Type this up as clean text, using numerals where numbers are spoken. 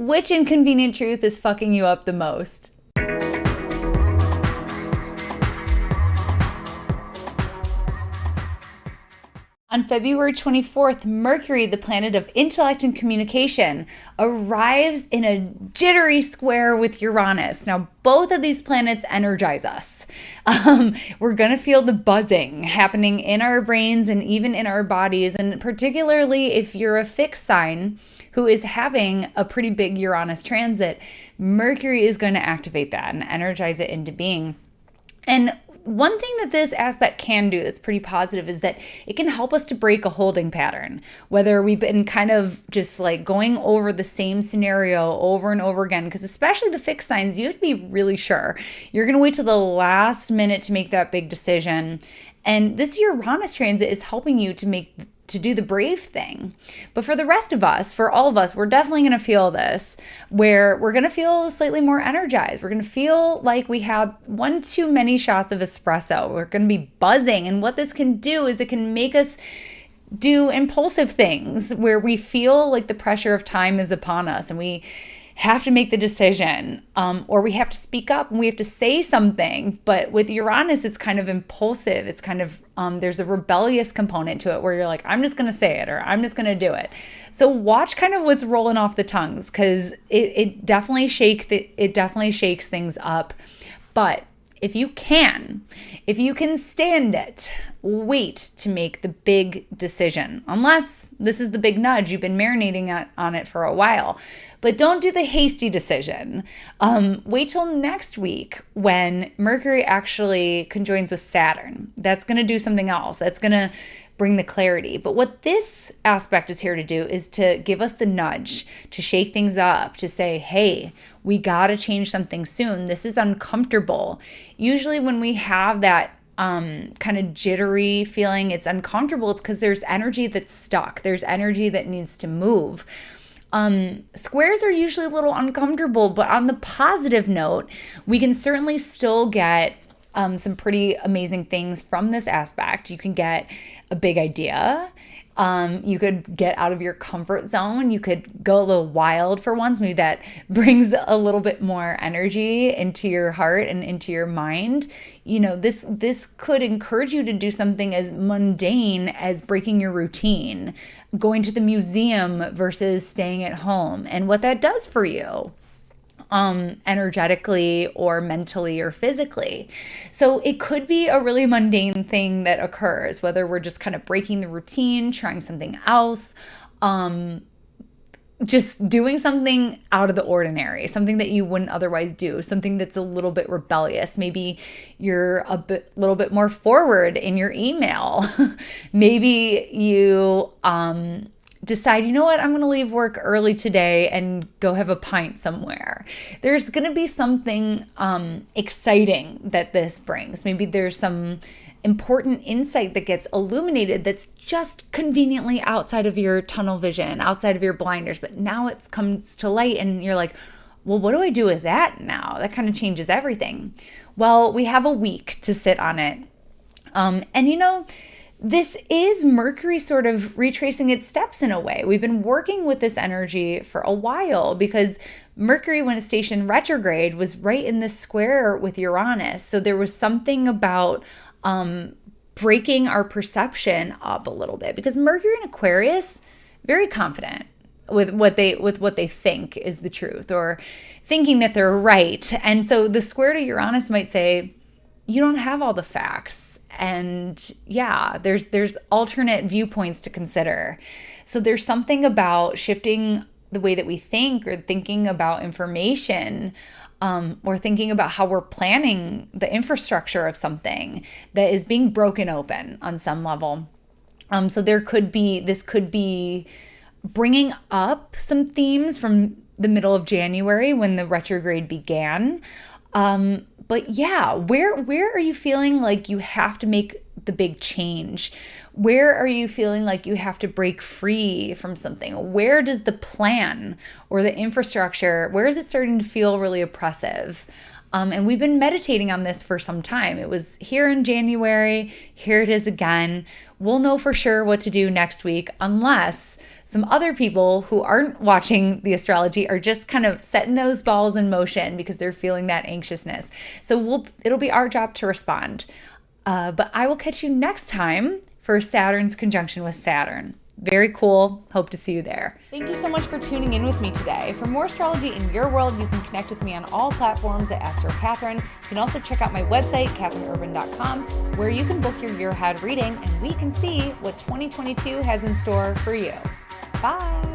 which inconvenient truth is fucking you up the most? On February 24th, Mercury, the planet of intellect and communication, arrives in a jittery square with Uranus. Now, both of these planets energize us. We're going to feel the buzzing happening in our brains and even in our bodies. And particularly if you're a fixed sign who is having a pretty big Uranus transit, Mercury is going to activate that and energize it into being. And one thing that this aspect can do that's pretty positive is that it can help us to break a holding pattern, whether we've been kind of just like going over the same scenario over and over again, because especially the fixed signs, you have to be really sure. You're going to wait till the last minute to make that big decision. And this Uranus transit is helping you to do the brave thing. But for the rest of us, for all of us, we're definitely going to feel this, where we're going to feel slightly more energized. We're going to feel like we have one too many shots of espresso. We're going to be buzzing. And what this can do is it can make us do impulsive things where we feel like the pressure of time is upon us and we have to make the decision, or we have to speak up and we have to say something. But with Uranus, it's kind of impulsive. It's kind of, there's a rebellious component to it where you're like, I'm just going to say it, or I'm just going to do it. So watch kind of what's rolling off the tongues, because it definitely shakes things up. But if you can stand it, wait to make the big decision, unless this is the big nudge. You've been marinating on it for a while. But don't do the hasty decision. Wait till next week when Mercury actually conjoins with Saturn. That's going to do something else. That's going to bring the clarity. But what this aspect is here to do is to give us the nudge, to shake things up, to say, hey, we got to change something soon. This is uncomfortable. Usually when we have that kind of jittery feeling, it's uncomfortable. It's because there's energy that's stuck. There's energy that needs to move. Squares are usually a little uncomfortable, but on the positive note, we can certainly still get some pretty amazing things from this aspect. You can get a big idea. You could get out of your comfort zone. You could go a little wild for once. Maybe that brings a little bit more energy into your heart and into your mind. You know, this could encourage you to do something as mundane as breaking your routine, going to the museum versus staying at home, and what that does for you. Energetically or mentally or physically. So it could be a really mundane thing that occurs, whether we're just kind of breaking the routine, trying something else, just doing something out of the ordinary, something that you wouldn't otherwise do, something that's a little bit rebellious. Maybe you're little bit more forward in your email. Maybe you decide, you know what, I'm going to leave work early today and go have a pint somewhere. There's going to be something exciting that this brings. Maybe there's some important insight that gets illuminated that's just conveniently outside of your tunnel vision, outside of your blinders, but now it comes to light and you're like, well, what do I do with that now? That kind of changes everything. Well, we have a week to sit on it. And you know, this is Mercury sort of retracing its steps in a way. We've been working with this energy for a while because Mercury, when it stationed retrograde, was right in this square with Uranus. So there was something about breaking our perception up a little bit, because Mercury in Aquarius, very confident with what they think is the truth, or thinking that they're right. And so the square to Uranus might say, you don't have all the facts. And yeah, there's alternate viewpoints to consider. So there's something about shifting the way that we think, or thinking about information, or thinking about how we're planning the infrastructure of something that is being broken open on some level. So this could be bringing up some themes from the middle of January when the retrograde began. But yeah, where are you feeling like you have to make the big change? Where are you feeling like you have to break free from something? Where does the plan or the infrastructure, where is it starting to feel really oppressive? And we've been meditating on this for some time. It was here in January. Here it is again. We'll know for sure what to do next week unless some other people who aren't watching the astrology are just kind of setting those balls in motion because they're feeling that anxiousness. So it'll be our job to respond. But I will catch you next time for Saturn's conjunction with Saturn. Very cool. Hope to see you there. Thank you so much for tuning in with me today. For more astrology in your world, you can connect with me on all platforms at Astro Catherine. You can also check out my website, catherineurban.com, where you can book your year ahead reading and we can see what 2022 has in store for you. Bye.